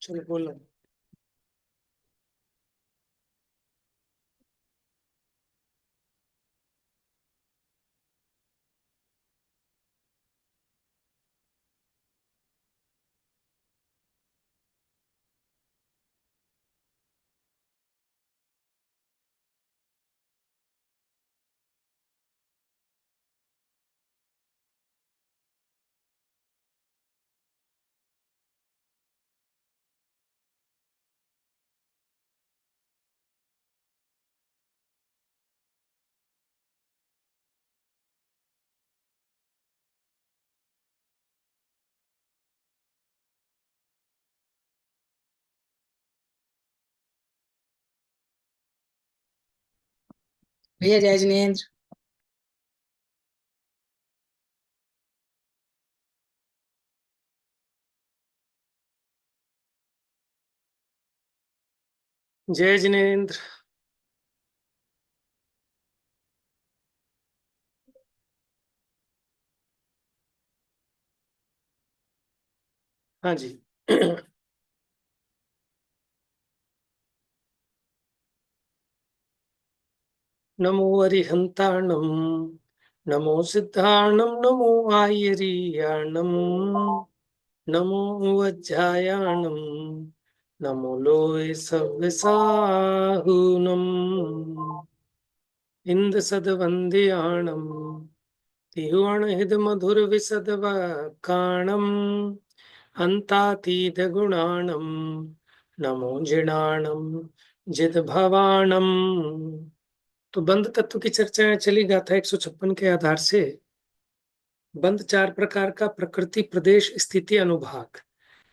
चलो बोलो। भैया जय जिनेन्द्र। जय जिनेन्द्र। हाँ जी। नमो अरिहंताणम, नमो सिद्धाणम, नमो आयरियाणम, नमो वज्जायाणम, नमो लोय सव्यसाहुनम, इंद सदवंदयाणम, तिहुअण हिद मधुर विसद काणम, अंतातीत गुणाणम, नमो जिणाणम, जिद भवाणम। तो बंध तत्व की चर्चा चली गाथा 156 के आधार से। बंध चार प्रकार का: प्रकृति, प्रदेश, स्थिति, अनुभाग।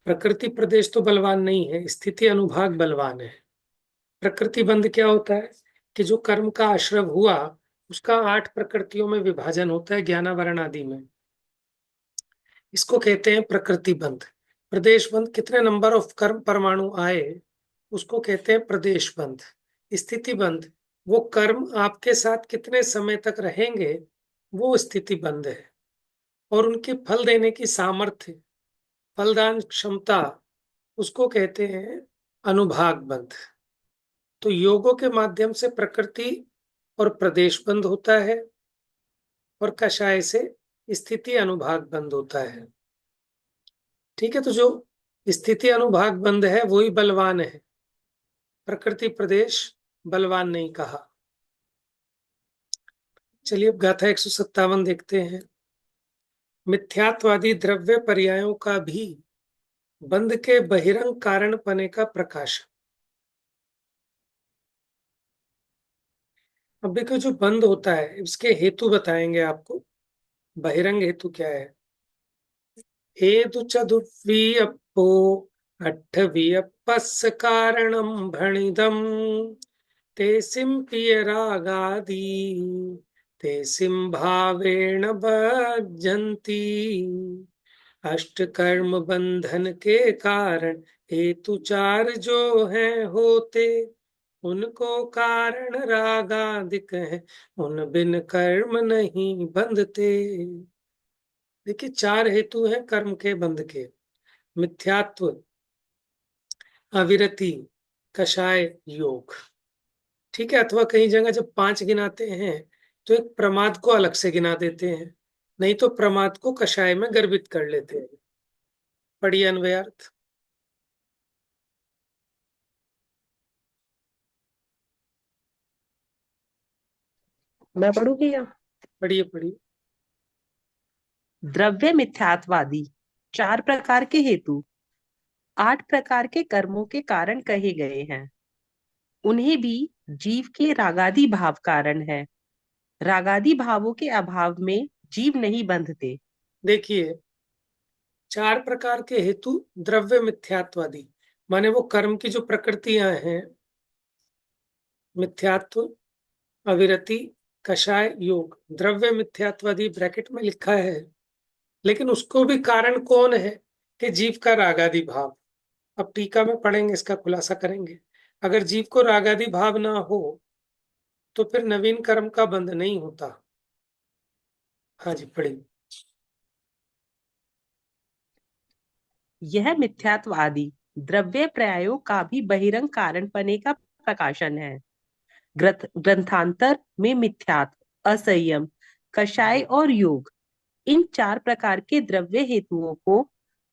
प्रकृति प्रदेश तो बलवान नहीं है, स्थिति अनुभाग बलवान है। प्रकृति बंध क्या होता है कि जो कर्म का आश्रव हुआ उसका 8 प्रकृतियों में विभाजन होता है, ज्ञानावरण आदि में। इसको कहते हैं प्रकृति बंध। प्रदेश बंध, कितने नंबर ऑफ कर्म परमाणु आए उसको कहते हैं प्रदेश बंध। स्थिति बंध, वो कर्म आपके साथ कितने समय तक रहेंगे वो स्थिति बंध है। और उनके फल देने की सामर्थ्य, फलदान क्षमता, उसको कहते हैं अनुभाग बंध। तो योगों के माध्यम से प्रकृति और प्रदेश बंध होता है और कषाय से स्थिति अनुभाग बंध होता है। ठीक है, तो जो स्थिति अनुभाग बंध है वही बलवान है, प्रकृति प्रदेश बलवान नहीं कहा। चलिए अब गाथा 157 देखते हैं। मिथ्यात्वादी द्रव्य पर्यायों का भी बंध के बहिरंग कारण पने का प्रकाशन। अब देखो, जो बंध होता है इसके हेतु बताएंगे आपको। बहिरंग हेतु क्या है? हेतु चतुर्वियप्पो अट्ठवियप्पस्य कारणं भणिदम् ते सिंपिय रागादि ते सिंभावेण भजन्ति। अष्ट कर्म बंधन के कारण हेतु चार जो हैं होते, उनको कारण रागादिक है, उन बिन कर्म नहीं बंधते। देखिए, 4 हेतु हैं कर्म के बंध के: मिथ्यात्व, अविरति, कषाय, योग। ठीक है, अथवा कई जगह जब 5 गिनाते हैं तो एक प्रमाद को अलग से गिना देते हैं, नहीं तो प्रमाद को कषाय में गर्भित कर लेते हैं। पढ़िए अन्वयार्थ। मैं पढ़ू भैया। पढ़िए पढ़िए। द्रव्य मिथ्यात्वादी 4 प्रकार के हेतु 8 प्रकार के कर्मों के कारण कहे गए हैं। उन्हें भी जीव के रागादि भाव कारण है। रागादि भावों के अभाव में जीव नहीं बंधते। देखिए, 4 प्रकार के हेतु द्रव्य मिथ्यात्वादी, माने वो कर्म की जो प्रकृतियां हैं, मिथ्यात्व, अविरति, कषाय, योग। द्रव्य मिथ्यात्वादी ब्रैकेट में लिखा है, लेकिन उसको भी कारण कौन है कि जीव का रागादि भाव। अब टीका में पढ़ेंगे, इसका खुलासा करेंगे। अगर जीव को रागादि भाव ना हो तो फिर नवीन कर्म का बंध नहीं होता। हाँ जी, पढ़िए। यह मिथ्यात्व आदि द्रव्य पर्यायों का भी बहिरंग कारणपने का प्रकाशन है। ग्रंथांतर में मिथ्यात्व, असंयम, कषाय और योग, इन 4 प्रकार के द्रव्य हेतुओं को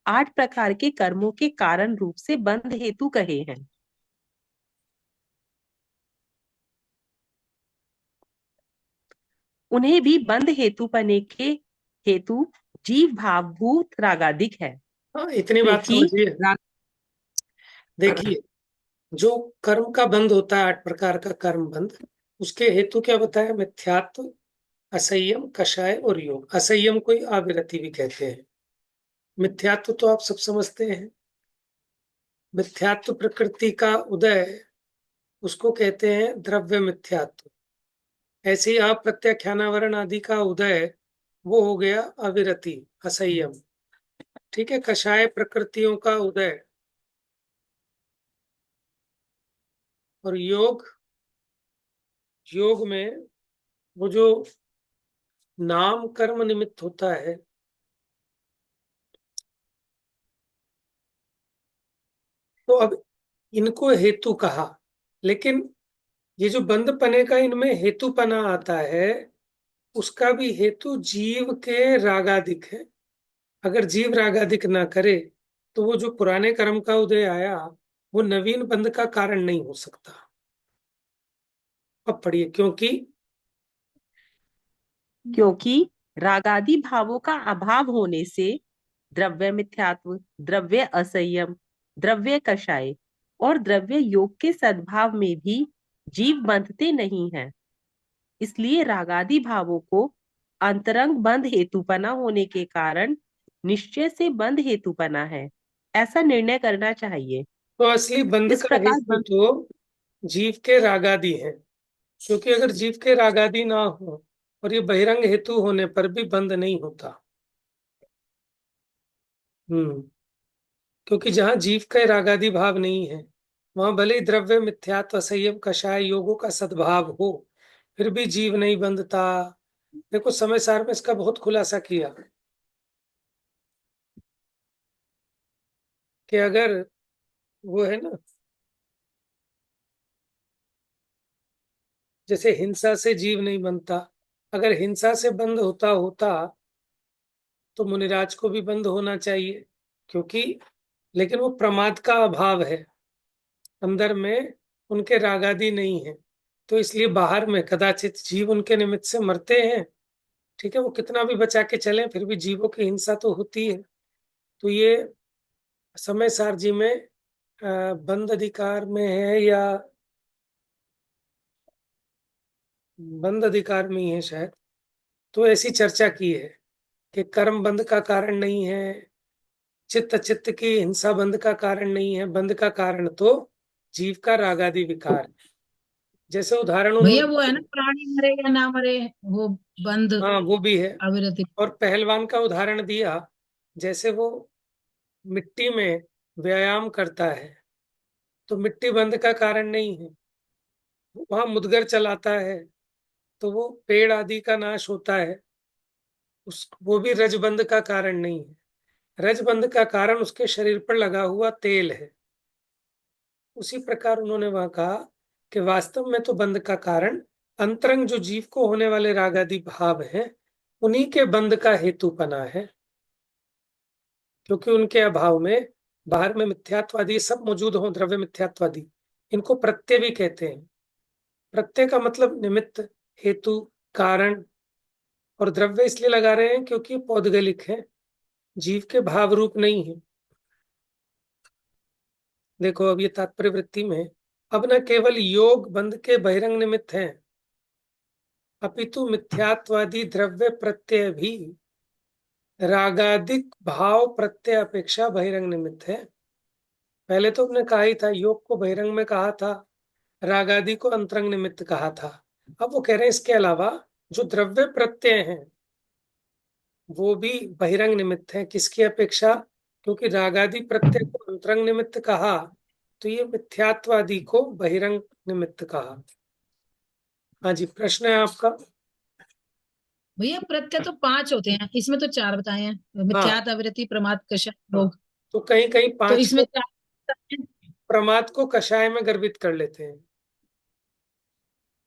8 प्रकार के कर्मों के कारण रूप से बंध हेतु कहे हैं। उन्हें भी बंध हेतु पने के हेतु जीव भावभूत रागादिक है। हाँ, इतनी बात क्योंकि समझिए। राग देखिए, जो कर्म का बंध होता है, 8 प्रकार का कर्म बंध, उसके हेतु क्या बताया? मिथ्यात्व, असंयम, कषाय और योग। असंयम को ही अविरति भी कहते हैं। मिथ्यात्व तो आप सब समझते हैं। मिथ्यात्व प्रकृति का उदय, उसको कहते हैं द्रव्य मिथ्यात्व। ऐसे ही अप्रत्याख्यानावरण आदि का उदय, वो हो गया अविरति, असंयम। ठीक है। कषाय प्रकृतियों का उदय और योग, योग में वो जो नाम कर्म निमित्त होता है, तो अब इनको हेतु कहा। लेकिन ये जो बंधपने का इनमें हेतुपना आता है, उसका भी हेतु जीव के रागादिक है। अगर जीव रागादिक ना करे, तो वो जो पुराने कर्म का उदय आया, वो नवीन बंध का कारण नहीं हो सकता। अब पढ़िए। क्योंकि क्योंकि रागादि भावों का अभाव होने से द्रव्य मिथ्यात्व, द्रव्य असंयम, द्रव्य कषाय और द्रव्य योग के सद्भाव में भी जीव बंधते नहीं हैं। इसलिए रागादि भावों को अंतरंग बंध हेतुपना होने के कारण निश्चय से बंध हेतुपना है, ऐसा निर्णय करना चाहिए। तो असली बंध इस का प्रकार हेतु तो जीव के रागादि है। क्योंकि अगर जीव के रागादि ना हो, और ये बहिरंग हेतु होने पर भी बंध नहीं होता। हम्म। क्योंकि जहां जीव का रागादि भाव नहीं है, वहां भले ही द्रव्य मिथ्यात्व, संयम, कषाय, योगों का सद्भाव हो, फिर भी जीव नहीं बंधता। देखो, समय सार में इसका बहुत खुलासा किया कि अगर वो है ना, जैसे हिंसा से जीव नहीं बनता, अगर हिंसा से बंद होता होता तो मुनिराज को भी बंद होना चाहिए। क्योंकि लेकिन वो प्रमाद का अभाव है, अंदर में उनके रागादि नहीं है, तो इसलिए बाहर में कदाचित जीव उनके निमित्त से मरते हैं। ठीक है। वो कितना भी बचा के चले, फिर भी जीवों की हिंसा तो होती है। तो ये समय सार जी में बंद अधिकार में है, या बंद अधिकार में ही है शायद। तो ऐसी चर्चा की है कि कर्म बंध का कारण नहीं है, चित्त चित्त की हिंसा बंध का कारण नहीं है। बंध का कारण तो जीव का रागादि विकार है। जैसे उदाहरण भैया वो है उन्होंने, ना, प्राणी मरे या ना मरे, वो बंद हाँ वो भी है। अविरति। और पहलवान का उदाहरण दिया, जैसे वो मिट्टी में व्यायाम करता है, तो मिट्टी बंध का कारण नहीं है। वहां मुदगर चलाता है, तो वो पेड़ आदि का नाश होता है, उस वो भी रजबंध का कारण नहीं है। रजबंध का कारण उसके शरीर पर लगा हुआ तेल है। उसी प्रकार उन्होंने वहां कहा कि वास्तव में तो बंध का कारण अंतरंग जो जीव को होने वाले रागादि भाव हैं, उन्हीं के बंध का हेतुपना है। क्योंकि उनके अभाव में बाहर में मिथ्यात्वादी सब मौजूद हों, द्रव्य मिथ्यात्वादी, इनको प्रत्यय भी कहते हैं। प्रत्यय का मतलब निमित्त, हेतु, कारण। और द्रव्य इसलिए लगा रहे हैं क्योंकि पौद्गलिक है, जीव के भाव रूप नहीं है। देखो, अब ये तात्पर्य वृत्ति में, अब न केवल योग बंध के बहिरंग निमित्त हैं, अपितु मिथ्यात्वादी द्रव्य प्रत्यय भी रागादिक भाव प्रत्यय अपेक्षा बहिरंग निमित्त है। पहले तो हमने कहा ही था, योग को बहिरंग में कहा था, रागादि को अंतरंग निमित्त कहा था। अब वो कह रहे हैं इसके अलावा जो द्रव्य प्रत्यय हैं, वो भी बहिरंग निमित्त हैं। किसकी अपेक्षा? क्योंकि रागादि प्रत्यय को अंतरंग निमित्त कहा, तो ये मिथ्यात्वादि को बहिरंग निमित्त कहा। हाँ जी, प्रश्न है आपका। भैया प्रत्यय तो 5 होते हैं, इसमें तो 4 बताए हैं, हाँ मिथ्यात, अविरति, प्रमाद, कषाय, हाँ। योग। तो कहीं कहीं तो 5 इसमें को, 4। प्रमाद को कषाय में गर्भित कर लेते हैं।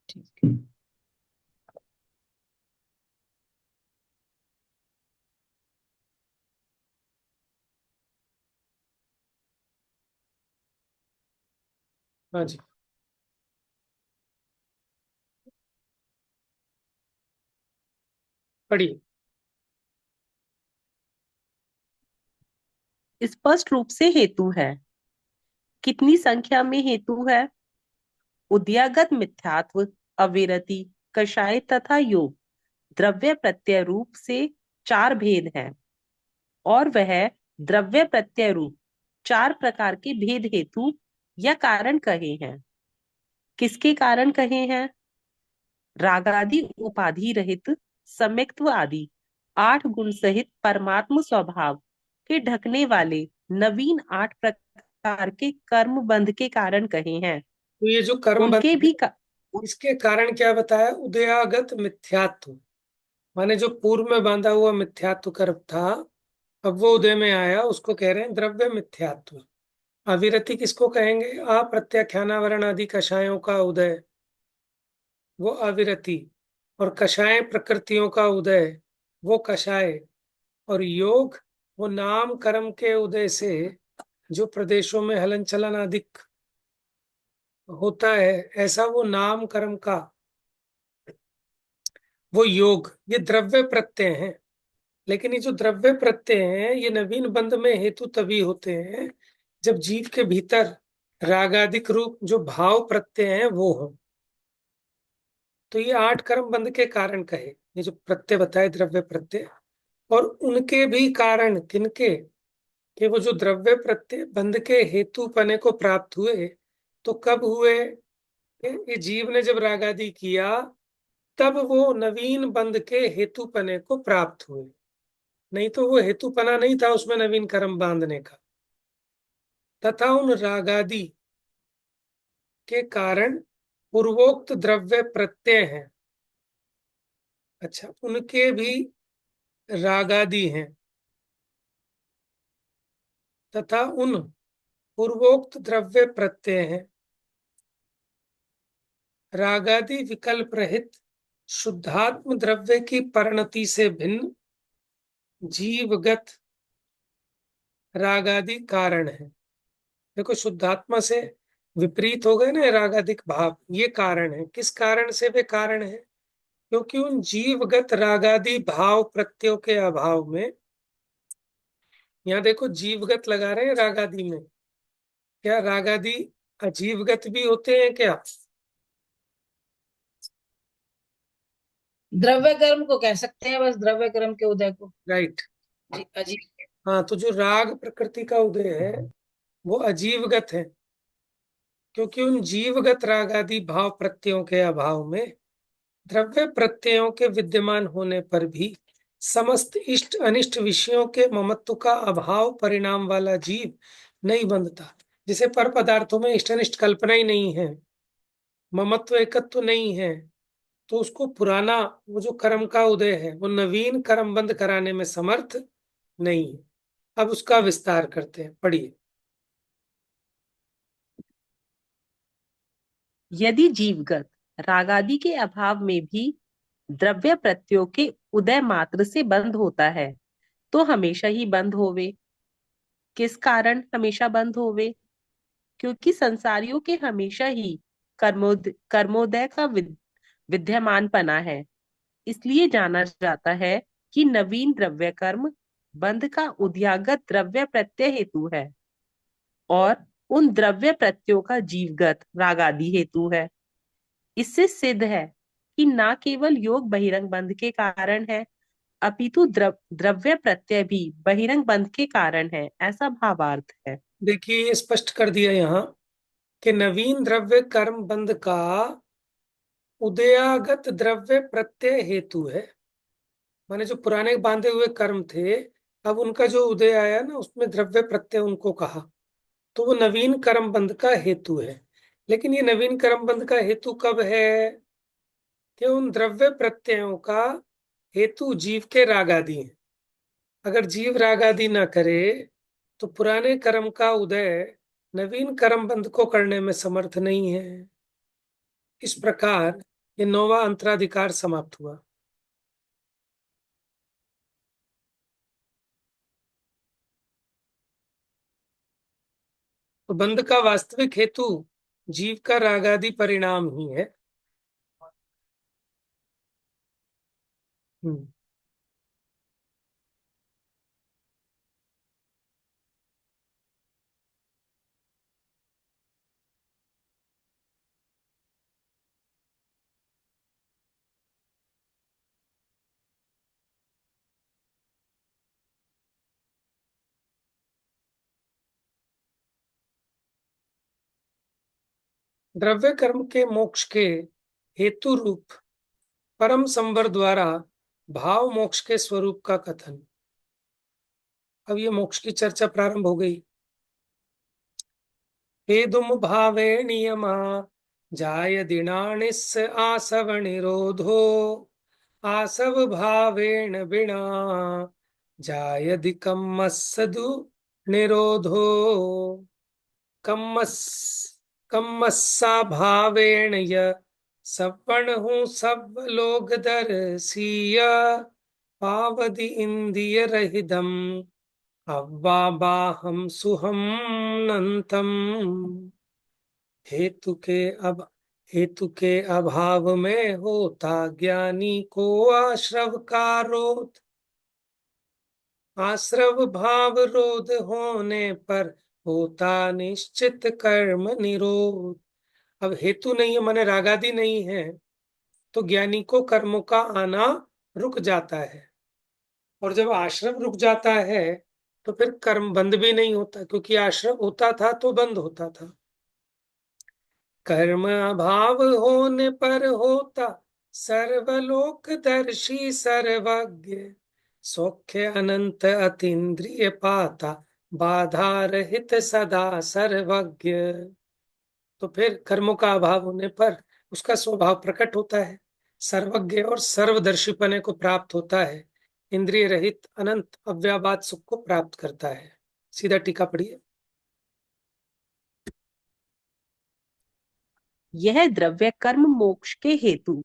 ठीक है। हाँ जी, पढ़िए। स्पष्ट रूप से हेतु है। कितनी संख्या में हेतु है? उदयागत, मिथ्यात्व, अविरति, कषाय तथा योग। द्रव्य प्रत्यय रूप से चार भेद हैं, और वह द्रव्य प्रत्यय रूप चार प्रकार के भेद हेतु या कारण कहे हैं। किसके कारण कहे हैं? रागादि उपाधि रहित सम्यक्त्व आदि 8 गुण सहित परमात्म स्वभाव के ढकने वाले नवीन 8 प्रकार के कर्म बंध के कारण कहे हैं। तो ये जो कर्म उनके बंध है, भी इसके कारण क्या बताया? उदयागत मिथ्यात्व, माने जो पूर्व में बांधा हुआ मिथ्यात्व कर्म था, अब वो उदय में आया, उसको कह रहे हैं द्रव्य मिथ्यात्व। अविरति किसको कहेंगे? अप्रत्याख्यानावरण आदि कषायों का उदय, वो अविरति। और कषाय प्रकृतियों का उदय, वो कषाय। और योग, वो नाम कर्म के उदय से जो प्रदेशों में हलन चलन आदि होता है, ऐसा वो नाम कर्म का वो योग। ये द्रव्य प्रत्यय हैं। लेकिन ये जो द्रव्य प्रत्यय हैं, ये नवीन बंध में हेतु तभी होते हैं जब जीव के भीतर रागादिक रूप जो भाव प्रत्यय हैं वो हो। तो ये 8 कर्म बंध के कारण कहे, ये जो प्रत्यय बताए द्रव्य प्रत्यय। और उनके भी कारण किनके? कि वो जो द्रव्य प्रत्यय बंध के हेतुपने को प्राप्त हुए, तो कब हुए? ये जीव ने जब रागादि किया, तब वो नवीन बंध के हेतुपने को प्राप्त हुए। नहीं तो वो हेतुपना नहीं था उसमें नवीन कर्म बांधने का। तथा उन रागादि के कारण पूर्वोक्त द्रव्य प्रत्यय हैं। अच्छा, उनके भी रागादि हैं, तथा उन पूर्वोक्त द्रव्य प्रत्यय हैं रागादि विकल्प रहित शुद्धात्म द्रव्य की परिणति से भिन्न जीवगत रागादि कारण है। देखो, शुद्धात्मा से विपरीत हो गए ना रागादिक भाव, ये कारण है। किस कारण से वे कारण है? क्योंकि उन जीवगत रागादि भाव प्रत्ययों के अभाव में, यहाँ देखो जीवगत लगा रहे हैं रागादि में, क्या रागादि अजीवगत भी होते हैं क्या? द्रव्य कर्म को कह सकते हैं, बस द्रव्य कर्म के उदय को। राइट। जी, अजीब। हाँ, तो जो राग प्रकृति का उदय है वो अजीवगत है, क्योंकि उन जीवगत रागादि भाव प्रत्ययों के अभाव में द्रव्य प्रत्ययों के विद्यमान होने पर भी समस्त इष्ट अनिष्ट विषयों के ममत्व का अभाव परिणाम वाला जीव नहीं बंधता। जिसे पर पदार्थों में इष्ट अनिष्ट कल्पना ही नहीं है, ममत्व एकत्व नहीं है, तो उसको पुराना वो जो कर्म का उदय है वो नवीन कर्म बंद कराने में समर्थ नहीं है। अब उसका विस्तार करते हैं, पढ़िए। यदि जीवगत रागादि के अभाव में भी द्रव्य प्रत्ययों के उदय मात्र से बंद होता है, तो हमेशा ही बंद होवे। किस कारण हमेशा बंद होवे? क्योंकि संसारियों के हमेशा ही कर्मोदय का विद्यमान पना है। इसलिए जाना जाता है कि नवीन द्रव्य कर्म बंध का उद्यागत द्रव्य प्रत्यय हेतु है, और उन द्रव्य प्रत्ययों का जीवगत रागादि हेतु है। इससे सिद्ध है कि न केवल योग बहिरंग बंध के कारण है, अपितु द्रव्य प्रत्यय भी बहिरंग बंध के कारण है, ऐसा भावार्थ है। देखिए, ये स्पष्ट कर दिया यहाँ कि नवीन द्रव्य कर्म बंध का उदयागत द्रव्य प्रत्यय हेतु है। माने जो पुराने बांधे हुए कर्म थे, अब उनका जो उदय आया ना, उसमें द्रव्य प्रत्यय उनको कहा, तो वो नवीन कर्म बंध का हेतु है। लेकिन ये नवीन कर्म बंध का हेतु कब है? कि उन द्रव्य प्रत्ययों का हेतु जीव के रागादि है। अगर जीव रागादि ना करे, तो पुराने कर्म का उदय नवीन कर्म बंध को करने में समर्थ नहीं है। इस प्रकार ये 9वां अंतराधिकार समाप्त हुआ। तो बंध का वास्तविक हेतु जीव का रागादि परिणाम ही है। हम्म। द्रव्य कर्म के मोक्ष के हेतु रूप परम संवर द्वारा भाव मोक्ष के स्वरूप का कथन। अब ये मोक्ष की चर्चा प्रारंभ हो गई। हेदुम भावे नियमा जाय दिनानिस आसव निरोधो आसव भावेण बिना जायदि कम्मस्सदु निरोधो कम्मस कम्मस्सा भावेण य सवर्ण हूँ सब लोग दर्शीय पावदि इंद्रिय रहिदम अव्वाबाहम सुहम नंतम। हेतु के अब हेतु के अभाव में होता ज्ञानी को आश्रव का रोध। आश्रव भाव रोध होने पर होता निश्चित कर्म निरोध। अब हेतु नहीं है माने रागादि नहीं है तो ज्ञानी को कर्मों का आना रुक जाता है। और जब आश्रम रुक जाता है तो फिर कर्म बंद भी नहीं होता, क्योंकि आश्रम होता था तो बंद होता था। कर्म अभाव होने पर होता सर्वलोकदर्शी सर्वज्ञ सौख्य अनंत अतीन्द्रिय पाता बाधा रहित सदा सर्वज्ञ। तो फिर कर्मों का अभाव होने पर उसका स्वभाव प्रकट होता है, सर्वज्ञ और सर्वदर्शीपने को प्राप्त होता है, इंद्रिय रहित अनंत अव्याबाद सुख को प्राप्त करता है। सीधा टीका पढ़िए। यह द्रव्य कर्म मोक्ष के हेतु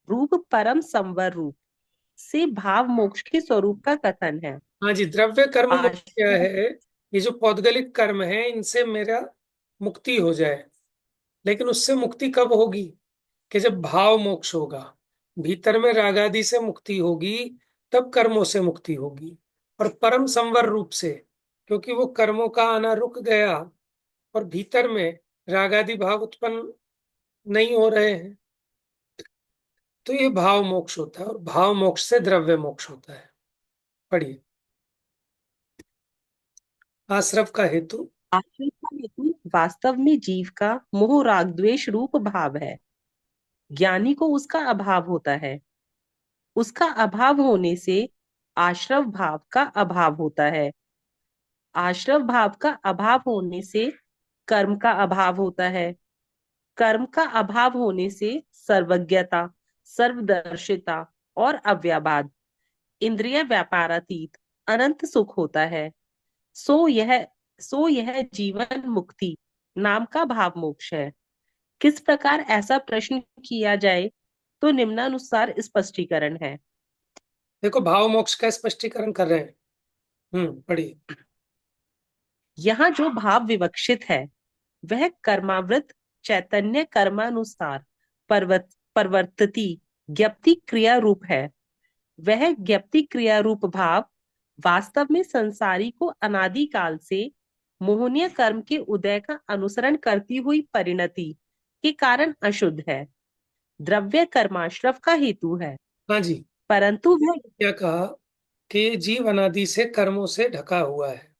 रूप परम संवर रूप से भाव मोक्ष के स्वरूप का कथन है। हाँ जी, द्रव्य कर्म मोक्ष क्या आश्रम है? ये जो पौद्गलिक कर्म है इनसे मेरा मुक्ति हो जाए। लेकिन उससे मुक्ति कब होगी? कि जब भाव मोक्ष होगा, भीतर में रागादि से मुक्ति होगी, तब कर्मों से मुक्ति होगी। और परम संवर रूप से, क्योंकि वो कर्मों का आना रुक गया और भीतर में रागादि भाव उत्पन्न नहीं हो रहे हैं, तो ये भाव मोक्ष होता है। और भाव मोक्ष से द्रव्य मोक्ष होता है। पढ़िए। आश्रव का हेतु। आश्रम का हेतु वास्तव में जीव का मोह राग द्वेष रूप भाव है। ज्ञानी को उसका अभाव होता है। उसका अभाव होने से आश्रव भाव का अभाव होता है। आश्रव भाव का अभाव होने से कर्म का अभाव होता है। कर्म का अभाव होने से सर्वज्ञता, सर्वदर्शिता और अव्याबाद, इंद्रिय व्यापारातीत अनंत सुख होता है। सो यह सो यह जीवन मुक्ति नाम का भाव मोक्ष है। किस प्रकार ऐसा प्रश्न किया जाए तो निम्नानुसार स्पष्टीकरण है। देखो, भाव मोक्ष का स्पष्टीकरण कर रहे हैं। पढ़िए। यहाँ जो भाव विवक्षित है वह कर्मावृत चैतन्य कर्मानुसार परिवर्तती ज्ञप्ति क्रिया रूप है। वह ज्ञप्ति क्रिया रूप भाव वास्तव में संसारी को अनादि काल से मोहनीय कर्म के उदय का अनुसरण करती हुई परिणति के कारण अशुद्ध है। द्रव्य कर्माश्रव का हेतु है, हाँ जी, परंतु वह क्या कहा कि जीव अनादि से कर्मों से ढका हुआ है,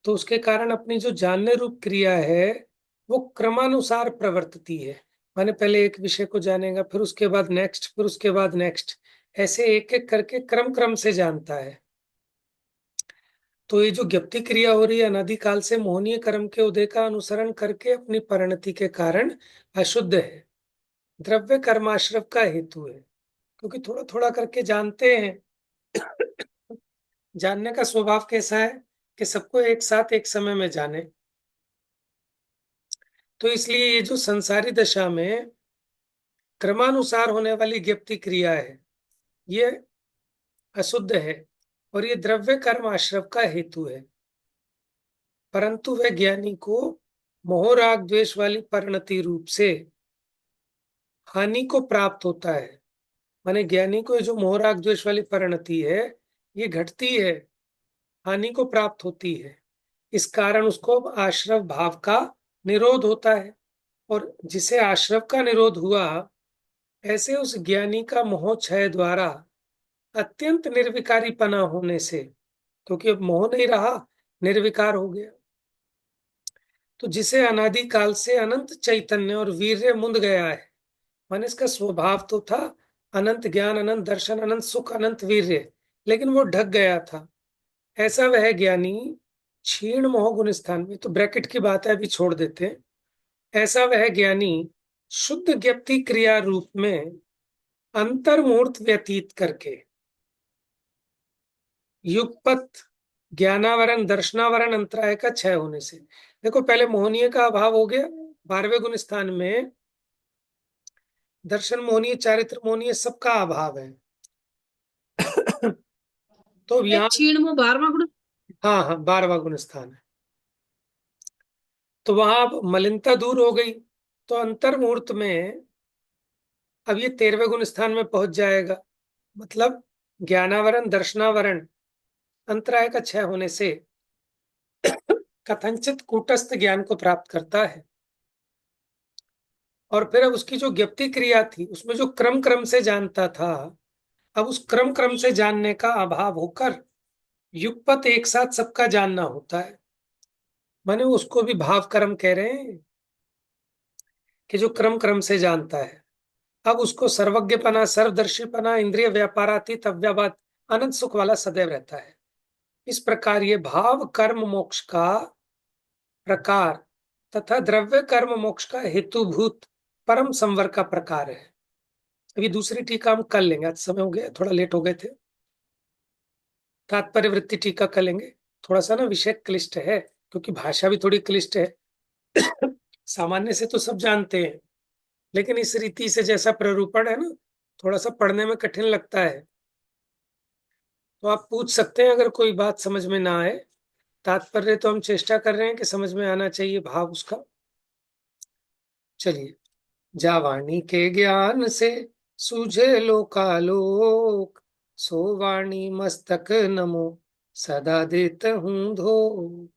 तो उसके कारण अपनी जो जानने रूप क्रिया है वो क्रमानुसार प्रवर्तती है। माने पहले एक विषय को जानेगा, फिर उसके बाद नेक्स्ट, फिर उसके बाद नेक्स्ट, ऐसे एक एक करके क्रम क्रम से जानता है। तो ये जो ज्ञप्ति क्रिया हो रही है अनादिकाल से मोहनीय कर्म के उदय का अनुसरण करके अपनी परिणति के कारण अशुद्ध है। द्रव्य कर्माश्रव का हेतु है, क्योंकि थोड़ा थोड़ा करके जानते हैं। जानने का स्वभाव कैसा है कि सबको एक साथ एक समय में जाने। तो इसलिए ये जो संसारी दशा में क्रमानुसार होने वाली ज्ञप्ति क्रिया है, ये अशुद्ध है और ये द्रव्य कर्म आश्रव का हेतु है। परंतु वह ज्ञानी को मोह राग द्वेष वाली परिणति रूप से हानि को प्राप्त होता है। माने ज्ञानी को जो मोह राग द्वेष वाली परिणति है, ये घटती है, हानि को प्राप्त होती है। इस कारण उसको आश्रव भाव का निरोध होता है, और जिसे आश्रव का निरोध हुआ, ऐसे उस ज्ञानी का मोह क्षय द्वारा अत्यंत निर्विकारीपना होने से, क्योंकि अब मोह नहीं रहा, निर्विकार हो गया, तो जिसे अनादि काल से अनंत चैतन्य और वीर्य मुंद गया है। माने इसका स्वभाव तो था अनंत ज्ञान, अनंत दर्शन, अनंत सुख, अनंत वीर्य, लेकिन वो ढक गया था। ऐसा वह ज्ञानी क्षीण मोह गुण स्थान में, तो ब्रैकेट की बात है, अभी छोड़ देते हैं। ऐसा वह ज्ञानी शुद्ध ज्ञप्ति क्रिया रूप में अंतर्मुहूर्त व्यतीत करके युगपत ज्ञानावरण दर्शनावरण अंतराय का क्षय होने से, देखो पहले मोहनीय का अभाव हो गया 12वें गुण स्थान में, दर्शन मोहनीय, चारित्र मोहनीय, सबका अभाव है। तो यहाँ क्षीण में 12वां गुण। हाँ हाँ 12वां गुण स्थान है, तो वहां अब मलिनता दूर हो गई, तो अंतर मुहूर्त में अब ये 13वें गुण स्थान में पहुंच जाएगा। मतलब ज्ञानावरण दर्शनावरण अंतराय का क्षय होने से कथनचित कूटस्थ ज्ञान को प्राप्त करता है। और फिर अब उसकी जो ज्ञप्ति क्रिया थी, उसमें जो क्रम क्रम से जानता था, अब उस क्रम क्रम से जानने का अभाव होकर युगपत एक साथ सबका जानना होता है। माने उसको भी भाव कर्म कह रहे हैं, कि जो क्रम क्रम से जानता है, अब उसको सर्वज्ञपना, सर्वदर्शीपना, इंद्रिय व्यापारातीत अव्यवहार, अनंत सुख वाला सदैव रहता है। इस प्रकार ये भाव कर्म मोक्ष का प्रकार तथा द्रव्य कर्म मोक्ष का हेतुभूत परम संवर का प्रकार है। अभी दूसरी टीका हम कर लेंगे, आज समय हो गया, थोड़ा लेट हो गए थे। तात्पर्य वृत्ति टीका कर लेंगे। थोड़ा सा ना विषय क्लिष्ट है, क्योंकि भाषा भी थोड़ी क्लिष्ट है। सामान्य से तो सब जानते हैं, लेकिन इस रीति से जैसा प्ररूपण है ना, थोड़ा सा पढ़ने में कठिन लगता है। तो आप पूछ सकते हैं अगर कोई बात समझ में ना आए। तात्पर्य तो हम चेष्टा कर रहे हैं कि समझ में आना चाहिए भाव उसका। चलिए, जावाणी के ज्ञान से सूझे लोकालोक, सो वाणी मस्तक नमो सदा देत हूँ धो।